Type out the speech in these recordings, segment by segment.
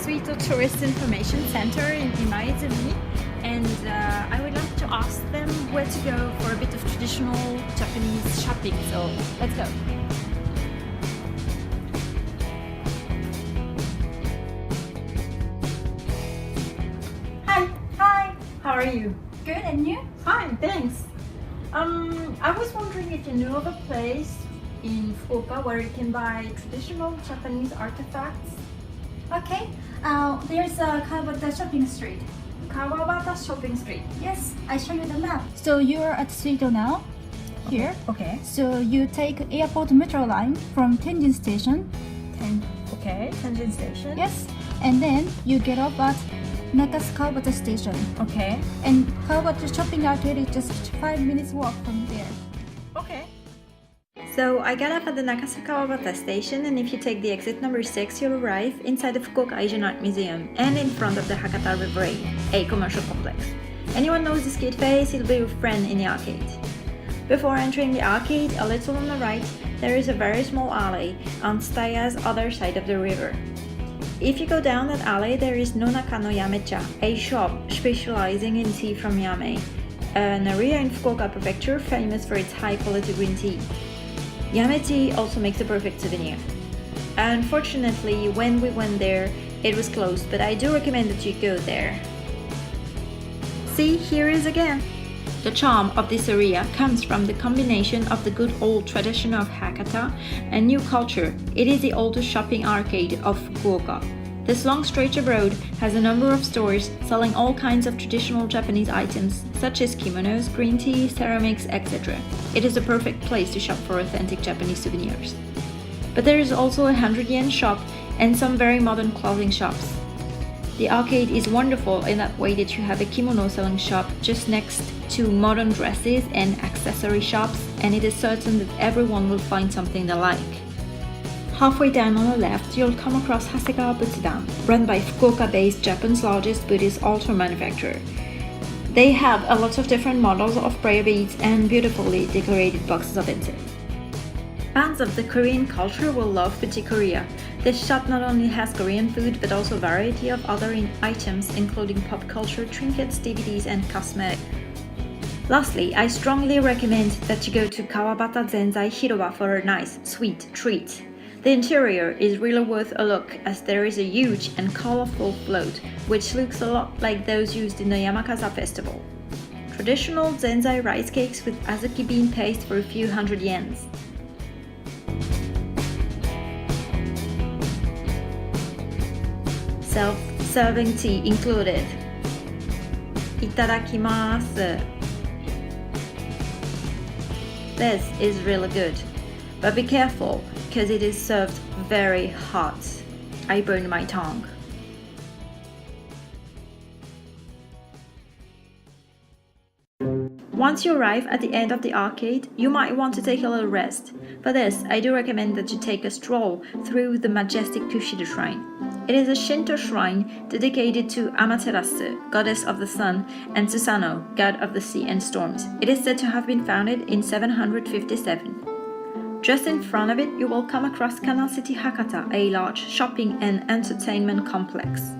sweet tourist information center in Imaizumi, and I would like to ask them where to go for a bit of traditional Japanese shopping. So let's go. Hi, how are you? Good, and you? Fine, thanks. I was wondering if you knew of a place in Fukuoka where you can buy traditional Japanese artifacts. Okay. There's a Kawabata shopping street. Kawabata Shopping Street. Yes, I show you the map. So you're at Suito now. Here. Okay. So you take airport metro line from Tenjin Station. Tenjin Station. Yes. And then you get off at Nakasu Kawabata Station. Okay. And Kawabata Shopping Arcade is just 5 minutes walk from there. Okay. So I got off at the Nakasu Kawabata station, and if you take the exit number 6, you'll arrive inside the Fukuoka Asian Art Museum and in front of the Hakata River, a commercial complex. Anyone knows this cute face, he'll be your friend in the arcade. Before entering the arcade, a little on the right, there is a very small alley on Tsudaya's other side of the river. If you go down that alley, there is Nonaka no Yamecha, a shop specializing in tea from Yame, an area in Fukuoka Prefecture famous for its high-quality green tea. Yame tea also makes a perfect souvenir. Unfortunately, when we went there, it was closed, but I do recommend that you go there. See, here is again. The charm of this area comes from the combination of the good old tradition of Hakata and new culture. It is the oldest shopping arcade of Fukuoka. This long stretch of road has a number of stores selling all kinds of traditional Japanese items, such as kimonos, green tea, ceramics, etc. It is a perfect place to shop for authentic Japanese souvenirs. But there is also a 100-yen shop and some very modern clothing shops. The arcade is wonderful in that way that you have a kimono selling shop just next to modern dresses and accessory shops, and it is certain that everyone will find something they like. Halfway down on the left, you'll come across Hasegawa Butsudan, run by Fukuoka-based Japan's largest Buddhist altar manufacturer. They have a lot of different models of prayer beads and beautifully decorated boxes of incense. Fans of the Korean culture will love Fuji Korea. This shop not only has Korean food but also a variety of other items including pop culture, trinkets, DVDs, and cosmetics. Lastly, I strongly recommend that you go to Kawabata Zenzai Hiroba for a nice, sweet treat. The interior is really worth a look as there is a huge and colorful float which looks a lot like those used in the Yamakasa festival. Traditional Zenzai rice cakes with azuki bean paste for a few hundred yens. Self-serving tea included. Itadakimasu. This is really good, but be careful because it is served very hot. I burned my tongue. Once you arrive at the end of the arcade, you might want to take a little rest. For this, I do recommend that you take a stroll through the majestic Kushida Shrine. It is a Shinto shrine dedicated to Amaterasu, goddess of the sun, and Susanoo, god of the sea and storms. It is said to have been founded in 757. Just in front of it, you will come across Canal City Hakata, a large shopping and entertainment complex.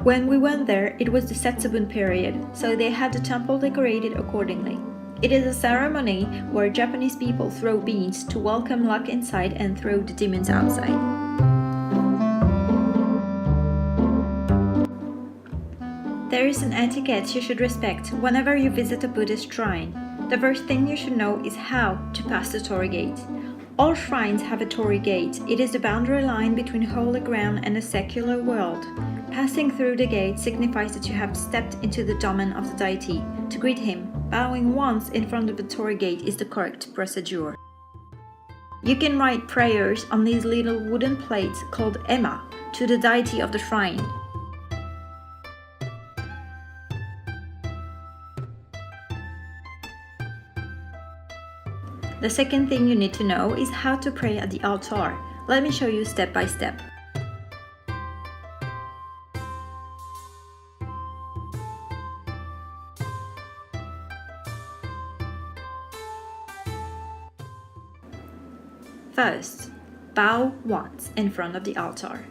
When we went there, it was the Setsubun period, so they had the temple decorated accordingly. It is a ceremony where Japanese people throw beans to welcome luck inside and throw the demons outside. There is an etiquette you should respect whenever you visit a Buddhist shrine. The first thing you should know is how to pass the torii gate. All shrines have a torii gate. It is the boundary line between holy ground and the secular world. Passing through the gate signifies that you have stepped into the domain of the deity. To greet him, bowing once in front of the torii gate is the correct procedure. You can write prayers on these little wooden plates called ema to the deity of the shrine. The second thing you need to know is how to pray at the altar. Let me show you step by step. First, bow once in front of the altar.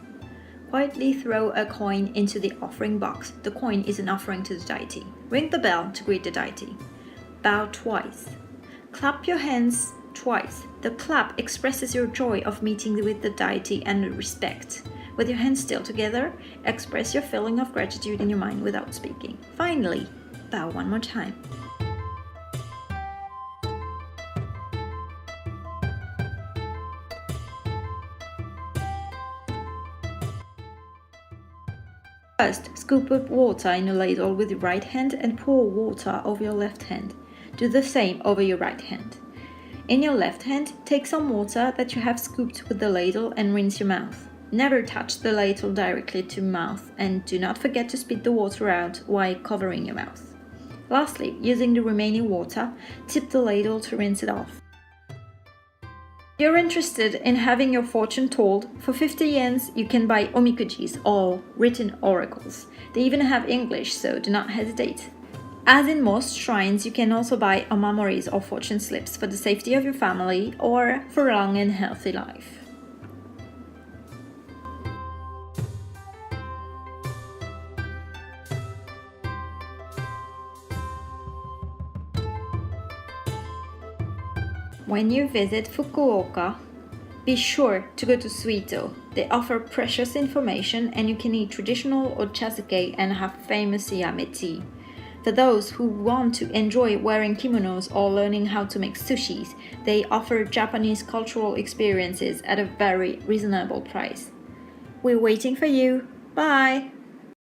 Quietly throw a coin into the offering box. The coin is an offering to the deity. Ring the bell to greet the deity. Bow twice. Clap your hands twice. The clap expresses your joy of meeting with the deity and respect. With your hands still together, express your feeling of gratitude in your mind without speaking. Finally, bow one more time. First, scoop up water in a ladle with your right hand and pour water over your left hand. Do the same over your right hand. In your left hand, take some water that you have scooped with the ladle and rinse your mouth. Never touch the ladle directly to mouth and do not forget to spit the water out while covering your mouth. Lastly, using the remaining water, tip the ladle to rinse it off. If you're interested in having your fortune told, for 50 yens you can buy omikujis or written oracles. They even have English, so do not hesitate. As in most shrines, you can also buy omamoris or fortune slips for the safety of your family or for a long and healthy life. When you visit Fukuoka, be sure to go to Suito. They offer precious information and you can eat traditional ochazuke and have famous yame tea. For those who want to enjoy wearing kimonos or learning how to make sushis, they offer Japanese cultural experiences at a very reasonable price. We're waiting for you. Bye!